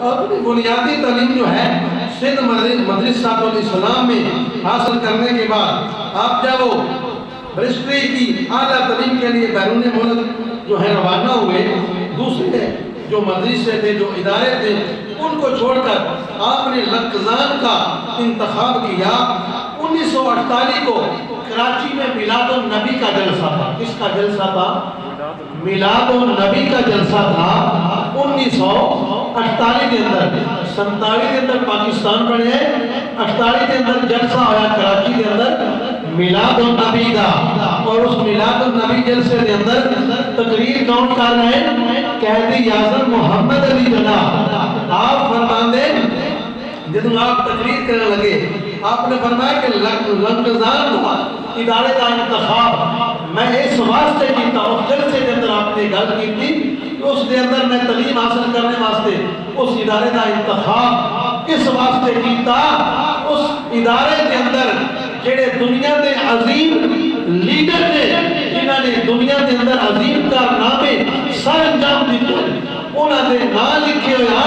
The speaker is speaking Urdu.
اپنی بنیادی تعلیم جو ہے سندھ مدرسۃ الاسلام میں حاصل کرنے کے بعد آپ جب وہ برسٹری کی اعلیٰ تعلیم کے لیے بیرون ملک جو ہے روانہ ہوئے، دوسرے جو مدرسے تھے، جو ادارے تھے، ان کو چھوڑ کر آپ نے لکزان کا انتخاب کیا۔ 1948 کو کراچی میں میلاد النبی کا جلسہ تھا۔ کس کا جلسہ تھا؟ میلاد النبی کا جلسہ تھا 1948 کے اندر۔ 47 کے اندر پاکستان بنے، 48 کے اندر جلسہ آیا کراچی کے اندر میلاد النبی دا، اور اس میلاد النبی جلسے کے اندر تقریر کون کر رہے ہیں؟ قائد اعظم محمد علی جناح۔ آپ فرماندے جب آپ تقریر کرنے لگے، آپ نے فرمایا کہ لکزان کا ادارے کا انتخاب میں اس واسطے کیتا، اس جلسے کے اندر آپ نے گل کی تھی کہ اس کے اندر میں تعلیم حاصل کرنے واسطے اس ادارے کا انتخاب اس واسطے کیتا، اس ادارے کے اندر جڑے دنیا دے عظیم لیڈر نے، جنہاں نے دنیا دے اندر عظیم کارنامے سر انجام دیتے، انہاں دے نام لکھے ہوئے